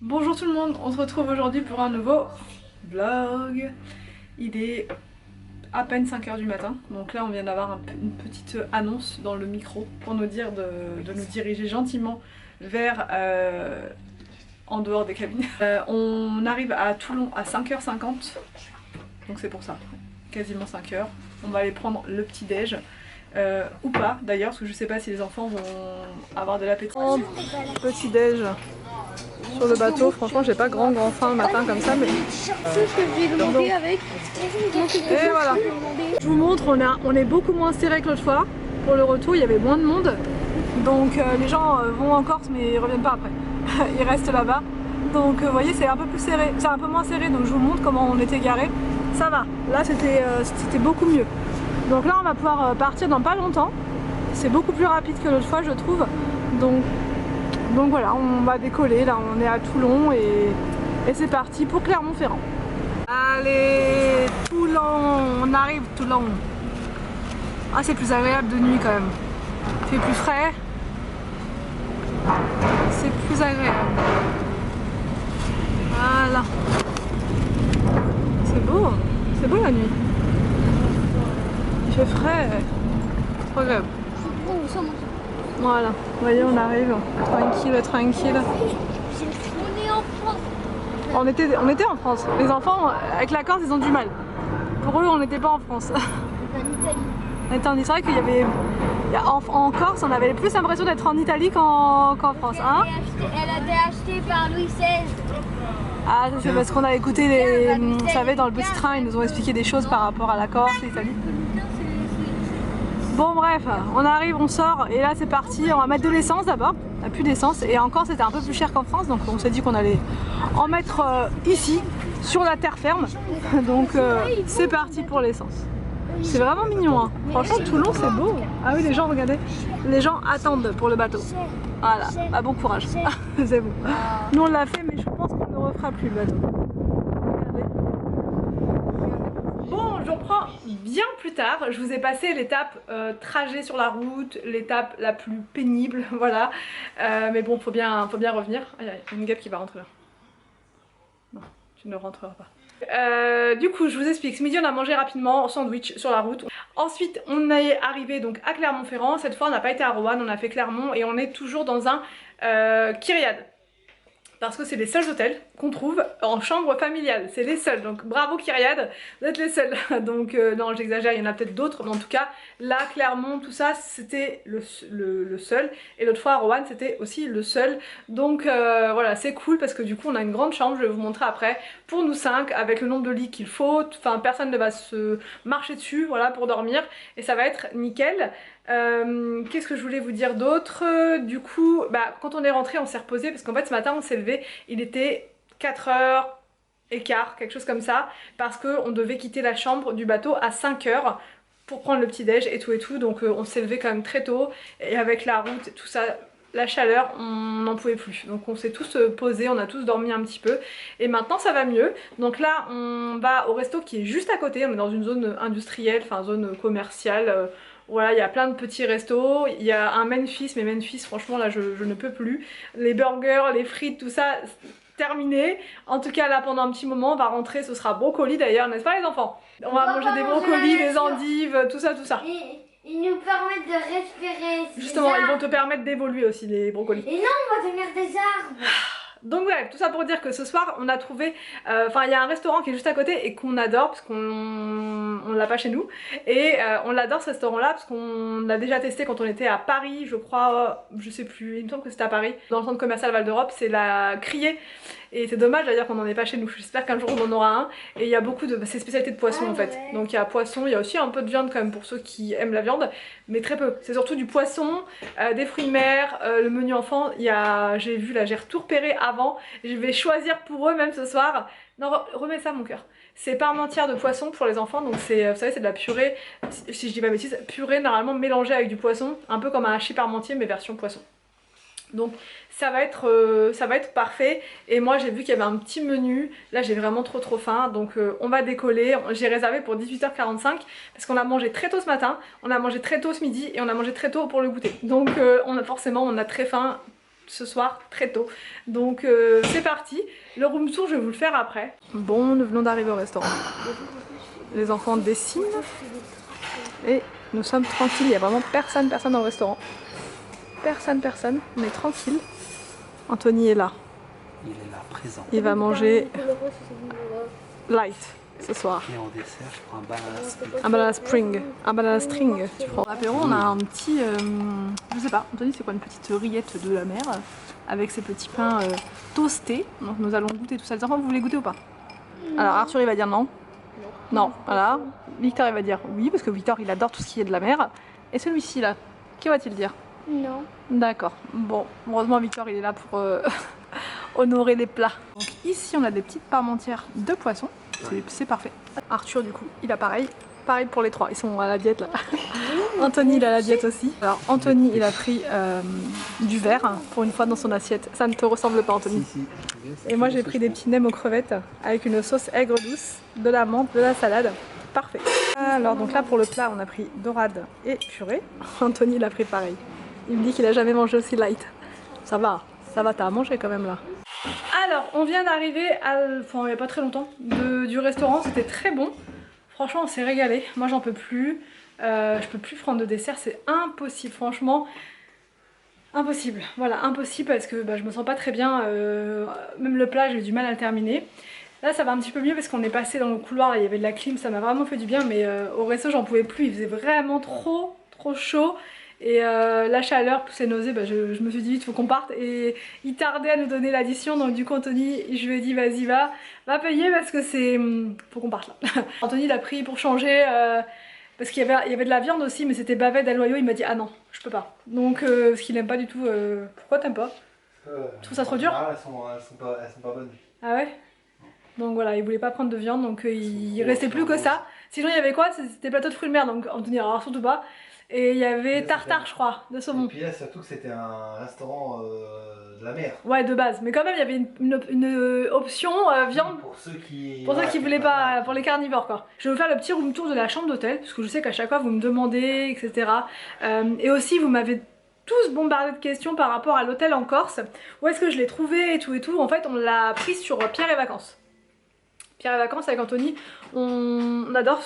Bonjour tout le monde, on se retrouve aujourd'hui pour un nouveau vlog. Il est à peine 5 h du matin, donc là on vient d'avoir une petite annonce dans le micro pour nous dire de nous diriger gentiment vers en dehors des cabines. On arrive à Toulon à 5 h 50, donc c'est pour ça, quasiment 5 h. On va aller prendre le petit déj. Ou pas d'ailleurs, parce que je sais pas si les enfants vont avoir de l'appétit. Petit déj sur le bateau, franchement j'ai pas grand faim le matin comme ça, mais et voilà, je vous montre, on est beaucoup moins serré que l'autre fois. Pour le retour il y avait moins de monde, donc les gens vont en Corse mais ils reviennent pas après. Ils restent là-bas, donc vous voyez c'est un peu plus serré, c'est un peu moins serré, donc je vous montre comment on était garé. Ça va, là c'était beaucoup mieux. Donc là on va pouvoir partir dans pas longtemps, c'est beaucoup plus rapide que l'autre fois je trouve, donc voilà, on va décoller, là on est à Toulon et c'est parti pour Clermont-Ferrand. Allez, Toulon, on arrive Toulon. Ah c'est plus agréable de nuit quand même, il fait plus frais, c'est plus agréable. Voilà, c'est beau la nuit. Il fait frais, c'est trop agréable. Voilà, vous voyez on arrive, tranquille. On est en France. On était en France. Les enfants, avec la Corse, ils ont du mal. Pour eux, on n'était pas en France. On est en Italie. On était en Israël qu'il y avait... En Corse, on avait plus l'impression d'être en Italie qu'en France. Hein, Elle a été achetée par Louis XVI. ah, ça c'est parce qu'on a écouté les... Vous savez, dans le petit train, ils nous ont expliqué des choses par rapport à la Corse, l'Italie. Bon bref, on arrive, on sort et là c'est parti, on va mettre de l'essence d'abord, on n'a plus d'essence et encore c'était un peu plus cher qu'en France, donc on s'est dit qu'on allait en mettre ici, sur la terre ferme, donc c'est parti pour l'essence. C'est vraiment mignon, hein. Franchement Toulon c'est beau. Ah oui les gens, regardez, les gens attendent pour le bateau. Voilà, bah, bon courage, c'est bon. Nous on l'a fait mais je pense qu'on ne refera plus le bateau. Bon, je reprends bien plus tard. Je vous ai passé l'étape trajet sur la route, l'étape la plus pénible, voilà. Mais bon, faut bien revenir. Il y a une guêpe qui va rentrer là. Non, tu ne rentreras pas. Du coup, je vous explique. Ce midi, on a mangé rapidement, sandwich sur la route. Ensuite, on est arrivé donc à Clermont-Ferrand. Cette fois, on n'a pas été à Roanne, on a fait Clermont et on est toujours dans un Kyriade. Parce que c'est les seuls hôtels qu'on trouve en chambre familiale, c'est les seuls, donc bravo Kyriade, vous êtes les seuls. Donc non j'exagère, il y en a peut-être d'autres, mais en tout cas là Clermont, tout ça c'était le seul, et l'autre fois à Roanne c'était aussi le seul, donc voilà c'est cool parce que du coup on a une grande chambre, je vais vous montrer après, pour nous 5 avec le nombre de lits qu'il faut, enfin personne ne va se marcher dessus, voilà pour dormir, et ça va être nickel. Qu'est-ce que je voulais vous dire d'autre? Du coup, bah, quand on est rentré, on s'est reposé parce qu'en fait ce matin on s'est levé, il était 4h15, quelque chose comme ça, parce qu'on devait quitter la chambre du bateau à 5 h pour prendre le petit déj et tout, donc on s'est levé quand même très tôt, et avec la route, tout ça, la chaleur, on n'en pouvait plus. Donc on s'est tous posés, on a tous dormi un petit peu, et maintenant ça va mieux. Donc là on va au resto qui est juste à côté, on est dans une zone industrielle, enfin zone commerciale. Voilà, il y a plein de petits restos, il y a un Memphis, mais Memphis franchement là je ne peux plus. Les burgers, les frites, tout ça, terminé. En tout cas là pendant un petit moment on va rentrer, ce sera brocoli d'ailleurs, n'est-ce pas les enfants? On va manger des brocolis, des endives, tout ça. Ils nous permettent de respirer. Justement, ils vont te permettre d'évoluer aussi les brocolis. Et non, on va devenir des arbres. Donc bref, tout ça pour dire que ce soir on a trouvé, enfin il y a un restaurant qui est juste à côté et qu'on adore parce qu'on l'a pas chez nous, et on l'adore ce restaurant là parce qu'on l'a déjà testé quand on était à Paris, je crois, je sais plus, il me semble que c'était à Paris, dans le centre commercial Val d'Europe, c'est la Criée, et c'est dommage d'ailleurs qu'on n'en ait pas chez nous, j'espère qu'un jour on en aura un, et il y a beaucoup de, c'est spécialité de poisson en fait, donc il y a poisson, il y a aussi un peu de viande quand même pour ceux qui aiment la viande, mais très peu, c'est surtout du poisson, des fruits de mer, le menu enfant, il y a, j'ai vu là, j'ai tout repéré avant, je vais choisir pour eux même ce soir. Non, remets ça mon cœur. C'est parmentière de poisson pour les enfants, donc c'est, vous savez, c'est de la purée, si je dis pas bêtise, purée normalement mélangée avec du poisson, un peu comme un hachis parmentier mais version poisson. Donc ça va être parfait, et moi j'ai vu qu'il y avait un petit menu, là j'ai vraiment trop faim, donc on va décoller. J'ai réservé pour 18h45 parce qu'on a mangé très tôt ce matin, on a mangé très tôt ce midi et on a mangé très tôt pour le goûter, donc forcément on a très faim ce soir très tôt. Donc c'est parti. Le room tour, je vais vous le faire après. Bon, nous venons d'arriver au restaurant. Les enfants dessinent et nous sommes tranquilles. Il n'y a vraiment personne dans le restaurant. Personne. On est tranquille. Anthony est là. Il est là, présent. Il va manger light ce soir. Et en dessert, je prends un banana split. Un banana string. Tu prends. Apéro, on a un petit, je sais pas, Anthony, c'est quoi, une petite rillette de la mer avec ses petits pains toastés. Donc nous allons goûter tout ça. Les enfants, vous voulez goûter ou pas? Alors Arthur, il va dire non. Non, voilà. Victor, il va dire oui parce que Victor, il adore tout ce qui est de la mer. Et celui-ci là, qui va-t-il dire? Non. D'accord. Bon, heureusement Victor, il est là pour honorer les plats. Donc ici, on a des petites parmentières de poisson. C'est parfait. Arthur, du coup, il a pareil. Pareil pour les trois, ils sont à la diète là. Anthony, il a la diète aussi. Alors Anthony, il a pris du verre pour une fois dans son assiette. Ça ne te ressemble pas, Anthony? Si. Et moi, j'ai pris des petits nems aux crevettes avec une sauce aigre douce, de la menthe, de la salade. Parfait. Alors donc là, pour le plat, on a pris dorade et purée. Anthony, il a pris pareil. Il me dit qu'il a jamais mangé aussi light. Ça va, t'as à manger quand même là. Alors, on vient d'arriver, enfin il n'y a pas très longtemps, du restaurant, c'était très bon. Franchement, on s'est régalé. Moi, j'en peux plus. Je peux plus prendre de dessert, c'est impossible, franchement. Impossible, voilà, impossible parce que je me sens pas très bien. Même le plat, j'ai eu du mal à le terminer. Là, ça va un petit peu mieux parce qu'on est passé dans le couloir, là, il y avait de la clim, ça m'a vraiment fait du bien. Mais au resto, j'en pouvais plus, il faisait vraiment trop chaud. Et la chaleur plus les nausées, je me suis dit vite faut qu'on parte et il tardait à nous donner l'addition, donc du coup Anthony, je lui ai dit vas-y va payer parce que c'est faut qu'on parte là. Anthony l'a pris pour changer parce qu'il y avait de la viande aussi mais c'était bavette d'aloyau, il m'a dit ah non je peux pas, donc parce qu'il aime pas du tout. Pourquoi t'aimes pas? Tu trouves ça trop dur? Ah, elles sont pas bonnes. Ah ouais? Donc voilà, il voulait pas prendre de viande, donc il restait plus que ça. Sinon il y avait quoi? C'était plateau de fruits de mer, donc Anthony alors surtout pas. Et il y avait tartare je crois, de saumon. Et puis là surtout que c'était un restaurant de la mer. Ouais, de base, mais quand même il y avait une option viande pour ceux qui voulaient pas, pour les carnivores quoi. Je vais vous faire le petit room tour de la chambre d'hôtel, parce que je sais qu'à chaque fois vous me demandez, etc. Et aussi vous m'avez tous bombardé de questions par rapport à l'hôtel en Corse. Où est-ce que je l'ai trouvé et tout. En fait on l'a pris sur Pierre et Vacances. Pierre et Vacances avec Anthony, on adore.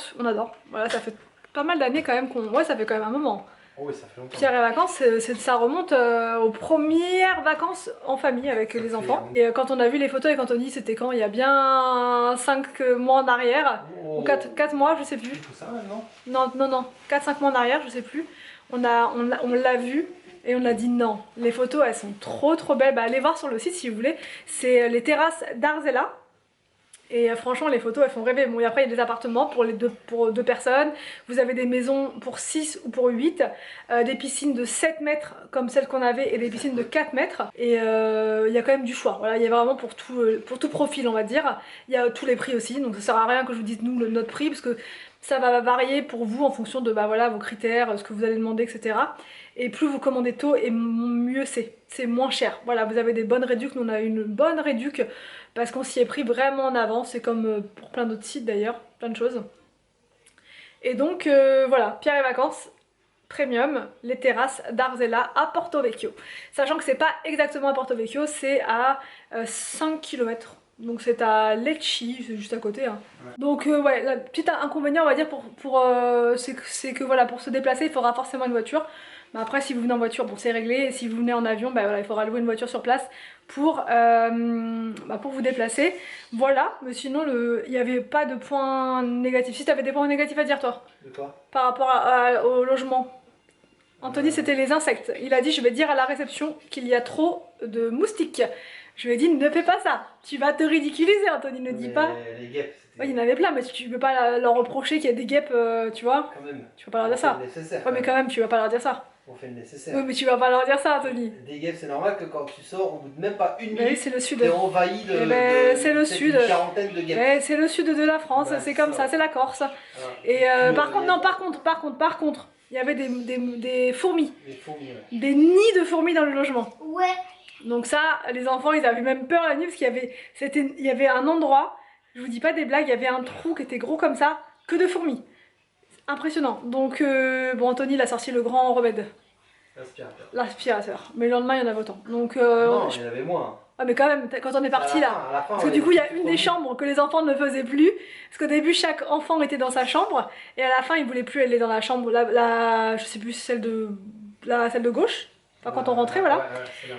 Voilà, ça fait pas mal d'années quand même qu'on... Ouais, ça fait quand même un moment. Oh oui, ça fait longtemps. Pierre et Vacances, ça remonte aux premières vacances en famille avec les enfants. Et quand on a vu les photos avec Anthony, c'était quand? Il y a bien 5 mois en arrière. Ou 4 mois, je sais plus. Tout ça maintenant? Non. 4-5 mois en arrière, je sais plus. On l'a vu. Et on a dit non, les photos elles sont trop belles. Allez voir sur le site si vous voulez. C'est les terrasses d'Arzela. Et franchement les photos elles font rêver. Bon et après il y a des appartements pour deux personnes, vous avez des maisons pour 6 ou pour 8, des piscines de 7 mètres comme celles qu'on avait et des piscines de 4 mètres. Et il y a quand même du choix, voilà, il y a vraiment pour tout profil on va dire. Il y a tous les prix aussi, donc ça sert à rien que je vous dise nous notre prix parce que ça va varier pour vous en fonction de voilà, vos critères, ce que vous allez demander, etc. Et plus vous commandez tôt et mieux c'est moins cher. Voilà, vous avez des bonnes réducs, nous on a une bonne réduc parce qu'on s'y est pris vraiment en avance, c'est comme pour plein d'autres sites d'ailleurs, plein de choses. Et donc voilà, Pierre et Vacances, Premium, les terrasses d'Arzela à Porto Vecchio. Sachant que c'est pas exactement à Porto Vecchio, c'est à 5 km. Donc c'est à Lecce, c'est juste à côté. Hein. Ouais. Donc ouais, le petit inconvénient on va dire c'est que voilà, pour se déplacer il faudra forcément une voiture. Mais après si vous venez en voiture, bon c'est réglé, et si vous venez en avion, voilà, il faudra louer une voiture sur place pour vous déplacer. Voilà, mais sinon il n'y avait pas de points négatifs. Si tu avais des points négatifs à dire toi? De quoi? Par rapport au logement. Anthony c'était les insectes. Il a dit je vais dire à la réception qu'il y a trop de moustiques. Je lui ai dit ne fais pas ça, tu vas te ridiculiser Anthony, ne dis pas. Les guêpes, ouais, il y en avait plein mais tu peux pas leur reprocher qu'il y a des guêpes, tu vois. Quand même. Tu vas pas leur dire ça. Ouais mais quand même tu vas pas leur dire ça. On fait le nécessaire. Oui mais tu vas pas leur dire ça Anthony. Des guêpes c'est normal que quand tu sors, au bout de même pas une minute, c'est le sud. t'es envahi de, c'est le sud. Une quarantaine de guêpes. C'est le sud de la France, c'est comme ça, c'est la Corse. Et par contre, il y avait des fourmis. Des fourmis, ouais. Des nids de fourmis dans le logement. Ouais. Donc ça, les enfants, ils avaient même peur la nuit parce qu'il y avait un endroit, je vous dis pas des blagues, il y avait un trou qui était gros comme ça, que de fourmis. Impressionnant. Donc bon, Anthony, il a sorti le grand remède. l'aspirateur. Mais le lendemain, il y en avait autant. Donc, non, il y en avait moins. Ah mais quand même, quand on est parti là, À la fin, parce que du coup il y a une des chambres que les enfants ne faisaient plus, parce qu'au début chaque enfant était dans sa chambre, et à la fin ils voulaient plus aller dans la chambre, je sais plus, celle de gauche, enfin quand on rentrait voilà,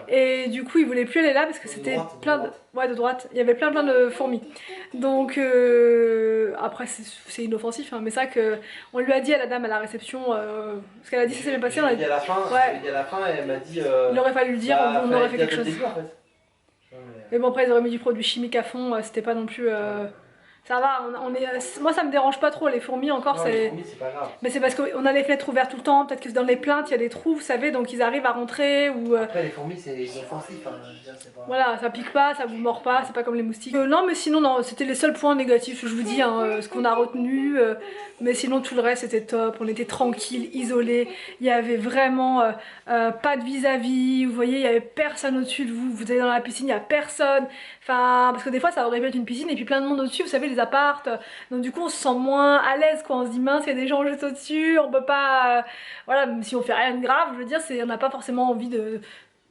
et du coup ils voulaient plus aller là parce que c'était plein de... Ouais, de droite, il y avait plein de fourmis, donc après c'est inoffensif, hein, mais c'est vrai qu'on lui a dit à la dame à la réception, parce qu'elle a dit ça s'est bien passé, on a dit... à la fin, Ouais. à la fin elle m'a dit... il aurait fallu le dire, bah, on aurait fait quelque chose. début, en fait. Mais bon, après ils auraient mis du produit chimique à fond, c'était pas non plus... Ça va, moi ça me dérange pas trop, les fourmis encore Non, c'est... les fourmis, c'est pas grave. Mais c'est parce qu'on a les fenêtres ouvertes tout le temps, peut-être que dans les plaintes il y a des trous, vous savez, donc ils arrivent à rentrer ou... Après les fourmis c'est inoffensif, hein, je veux dire, c'est pas... Voilà, ça pique pas, ça vous mord pas, c'est pas comme les moustiques. Non mais sinon, non, c'était les seuls points négatifs, je vous dis, hein, ce qu'on a retenu. Mais sinon tout le reste c'était top, on était tranquille, isolés, il y avait vraiment pas de vis-à-vis, vous voyez, il y avait personne au-dessus de vous, vous allez dans la piscine, il y a personne. Enfin, parce que des fois ça aurait pu être une piscine et puis plein de monde au-dessus, vous savez, les appartes. Donc du coup on se sent moins à l'aise quoi, on se dit mince, il y a des gens juste au-dessus, on peut pas... voilà, même si on fait rien de grave, je veux dire, on n'a pas forcément envie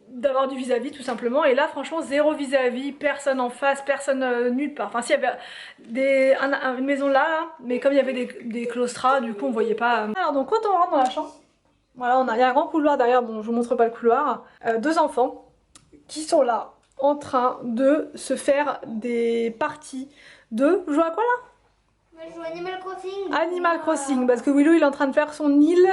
d'avoir du vis-à-vis tout simplement, et là franchement zéro vis-à-vis, personne en face, personne nulle part. Enfin s'il y avait une maison là, mais comme il y avait des claustras, du coup on voyait pas. Alors donc quand on rentre dans la chambre, voilà, il y a un grand couloir derrière, bon je vous montre pas le couloir, deux enfants qui sont là en train de se faire des parties de... Vous jouez à quoi là? Je joue Animal Crossing. Animal Crossing, parce que Willow il est en train de faire son île.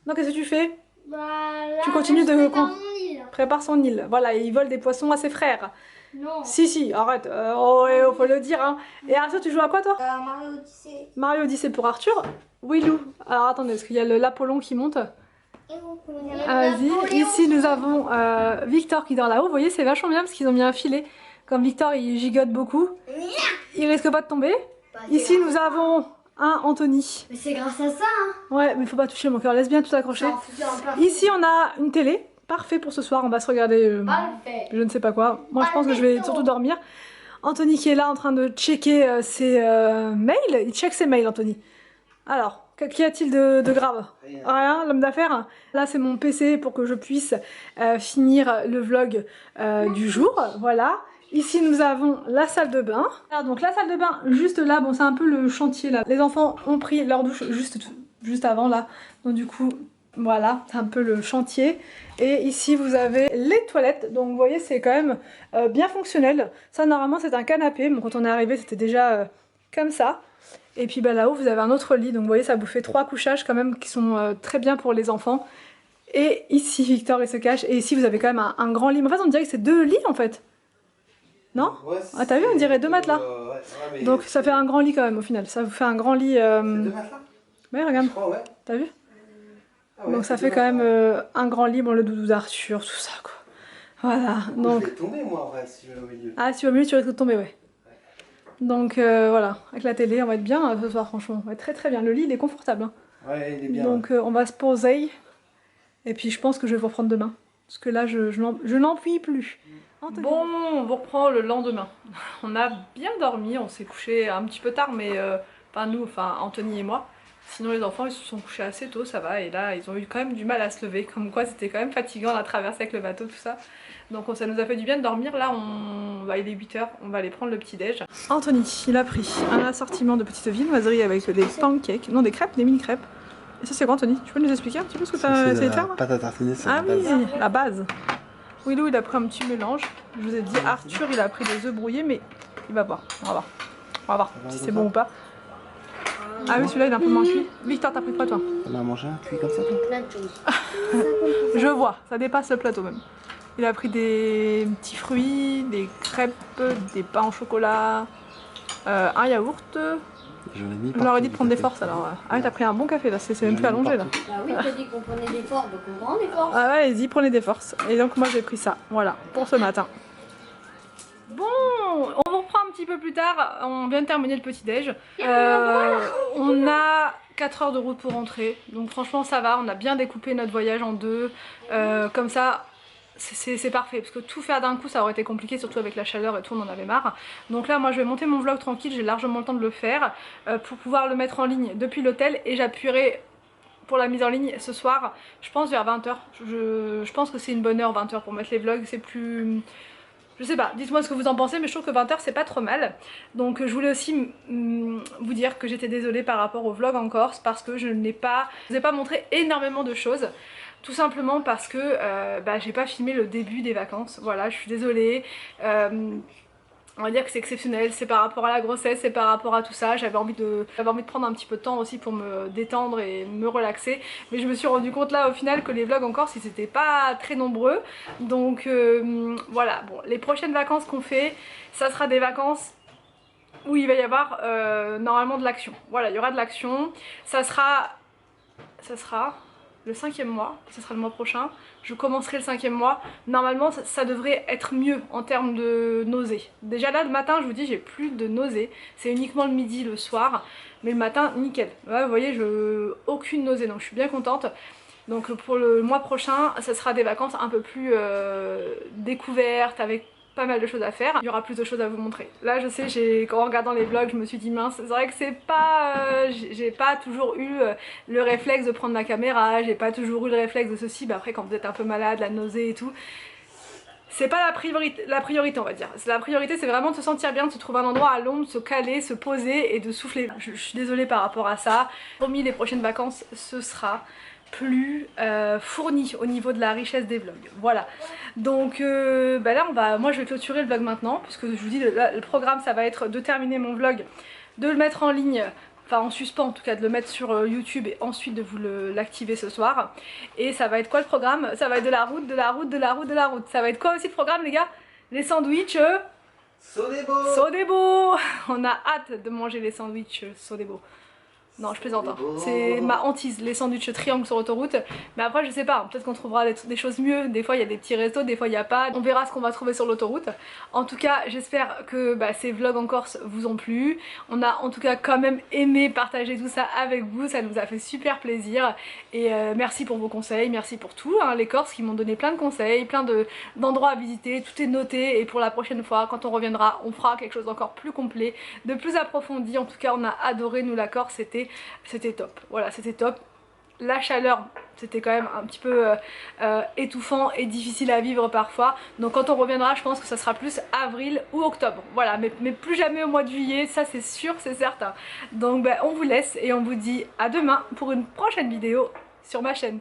Non, qu'est-ce que tu fais? Bah là, Tu continues là, de... je prépare mon île. Prépare son île, voilà, et il vole des poissons à ses frères. Non. Si, arrête, oh, faut le dire hein. Et Arthur, tu joues à quoi toi? Mario Odyssey. Mario Odyssey pour Arthur. Willow, alors attendez, est-ce qu'il y a l'Apollon qui monte? Vas-y, ici nous avons Victor qui dort là-haut, vous voyez c'est vachement bien parce qu'ils ont mis un filet. Comme Victor il gigote beaucoup, il risque pas de tomber. Ici nous avons un Anthony. Mais c'est grâce à ça hein. Ouais mais faut pas toucher mon cœur, laisse bien tout accrocher. Ici on a une télé, parfait pour ce soir, on va se regarder je ne sais pas quoi. Moi je pense que je vais surtout dormir. Anthony qui est là en train de checker ses mails, il check ses mails Anthony. Alors, qu'y a-t-il de grave? Rien, l'homme d'affaires. Là c'est mon PC pour que je puisse finir le vlog du jour, voilà. Ici nous avons la salle de bain. Alors donc la salle de bain juste là, bon c'est un peu le chantier là. Les enfants ont pris leur douche juste avant là. Donc du coup voilà, c'est un peu le chantier. Et ici vous avez les toilettes. Donc vous voyez c'est quand même bien fonctionnel. Ça normalement c'est un canapé. Bon quand on est arrivé c'était déjà comme ça. Et puis bah, là-haut vous avez un autre lit. Donc vous voyez ça vous fait 3 couchages quand même qui sont très bien pour les enfants. Et ici Victor il se cache. Et ici vous avez quand même un grand lit. Mais en fait on dirait que c'est 2 lits en fait. Non? Ouais, ah t'as vu on dirait 2 matelas. Ouais, mais... Donc ça fait un grand lit quand même au final. Ça vous fait un grand lit... 2 matelas? Ouais regarde. Oh, ouais. T'as vu? Ah, ouais, donc ça fait quand même un grand lit. Bon le doudou d'Arthur, tout ça quoi. Voilà. Donc... Je vais tomber moi en vrai si je vais au milieu. Ah si tu vas au milieu tu risques de tomber ouais. Donc voilà. Avec la télé on va être bien ce soir franchement. On va être très très bien. Le lit il est confortable. Hein. Ouais il est bien. Donc on va se poser. Et puis je pense que je vais vous reprendre demain. Parce que là je n'en puis plus. Bon, on vous reprend le lendemain. On a bien dormi, on s'est couché un petit peu tard, mais pas nous, enfin Anthony et moi. Sinon les enfants ils se sont couchés assez tôt, ça va, et là ils ont eu quand même du mal à se lever, comme quoi c'était quand même fatigant la traversée avec le bateau, tout ça. Donc ça nous a fait du bien de dormir, là il est 8 h, on va aller prendre le petit déj. Anthony, il a pris un assortiment de petites viennoiseries avec des pancakes, non des crêpes, des mini crêpes. Et ça c'est quoi Anthony? Tu peux nous expliquer un petit peu ce que tu as essayé de faire? Pâte à tartiner, c'est ah oui, la base. Willow il a pris un petit mélange, je vous ai dit Arthur il a pris des œufs brouillés mais il va voir, on va voir si c'est bon ou pas. Ah oui celui-là il est un peu moins cuit. Victor t'as pris quoi toi? On a mangé un cuit comme ça toi? Plein de choses. Je vois, ça dépasse le plateau même. Il a pris des petits fruits, des crêpes, des pains au chocolat, un yaourt. Je leur ai dit de prendre des forces alors. Ah oui t'as pris un bon café là, c'est même plus allongé là. Bah oui, t'as dit qu'on prenait des forces, donc on prend des forces. Ah ouais, allez-y, prenez des forces. Et donc moi j'ai pris ça, voilà, pour ce matin. Bon, on vous reprend un petit peu plus tard, on vient de terminer le petit déj. On a 4 heures de route pour rentrer, donc franchement ça va, on a bien découpé notre voyage en deux. Comme ça, c'est parfait, parce que tout faire d'un coup ça aurait été compliqué, surtout avec la chaleur et tout, on en avait marre. Donc là moi je vais monter mon vlog tranquille, j'ai largement le temps de le faire, pour pouvoir le mettre en ligne depuis l'hôtel, et j'appuierai pour la mise en ligne ce soir, je pense vers 20h. Je pense que c'est une bonne heure 20h pour mettre les vlogs, c'est plus... Je sais pas, dites-moi ce que vous en pensez, mais je trouve que 20h c'est pas trop mal. Donc je voulais aussi vous dire que j'étais désolée par rapport au vlog en Corse parce que je vous ai pas montré énormément de choses. Tout simplement parce que j'ai pas filmé le début des vacances, voilà, je suis désolée. On va dire que c'est exceptionnel, c'est par rapport à la grossesse, c'est par rapport à tout ça. J'avais envie de prendre un petit peu de temps aussi pour me détendre et me relaxer. Mais je me suis rendu compte là au final que les vlogs en Corse ils étaient pas très nombreux. Donc voilà, bon, les prochaines vacances qu'on fait, ça sera des vacances où il va y avoir normalement de l'action. Voilà, il y aura de l'action. Ça sera le 5e mois, ça sera le mois prochain. Je commencerai le 5e mois. Normalement ça devrait être mieux en termes de nausées. Déjà là le matin je vous dis j'ai plus de nausées. C'est uniquement le midi, le soir. Mais le matin nickel. Là, vous voyez aucune nausée donc je suis bien contente. Donc pour le mois prochain ça sera des vacances un peu plus découvertes avec pas mal de choses à faire, il y aura plus de choses à vous montrer. Là je sais, en regardant les vlogs je me suis dit mince, c'est vrai que c'est pas... j'ai pas toujours eu le réflexe de prendre ma caméra, j'ai pas toujours eu le réflexe de ceci, bah après quand vous êtes un peu malade, la nausée et tout, c'est pas la priorité on va dire. La priorité c'est vraiment de se sentir bien, de se trouver un endroit à l'ombre, de se caler, se poser et de souffler. Je suis désolée par rapport à ça. Promis, les prochaines vacances ce sera plus fourni au niveau de la richesse des vlogs. Voilà. Donc là moi je vais clôturer le vlog maintenant puisque je vous dis le programme ça va être de terminer mon vlog, de le mettre en ligne, enfin en suspens en tout cas, de le mettre sur YouTube et ensuite de vous l'activer ce soir. Et ça va être quoi le programme? Ça va être de la route, de la route, de la route, de la route. Ça va être quoi aussi le programme les gars? Les sandwichs Sodebo. Sodebo. On a hâte de manger les sandwichs Sodebo. Non je plaisante, hein. C'est ma hantise, les sandwichs triangles sur autoroute. Mais après je sais pas, peut-être qu'on trouvera des choses mieux. Des fois il y a des petits restos, des fois il n'y a pas. On verra ce qu'on va trouver sur l'autoroute. En tout cas j'espère que ces vlogs en Corse vous ont plu. On a en tout cas quand même aimé partager tout ça avec vous. Ça nous a fait super plaisir. Et merci pour vos conseils, merci pour tout, hein, les Corses qui m'ont donné plein de conseils, plein d'endroits à visiter. Tout est noté et pour la prochaine fois quand on reviendra on fera quelque chose d'encore plus complet, de plus approfondi. En tout cas on a adoré nous la Corse, c'était top, voilà c'était top. La chaleur c'était quand même un petit peu étouffant et difficile à vivre parfois, donc quand on reviendra je pense que ça sera plus avril ou octobre, voilà, mais plus jamais au mois de juillet, ça c'est sûr, c'est certain. Donc on vous laisse et on vous dit à demain pour une prochaine vidéo sur ma chaîne.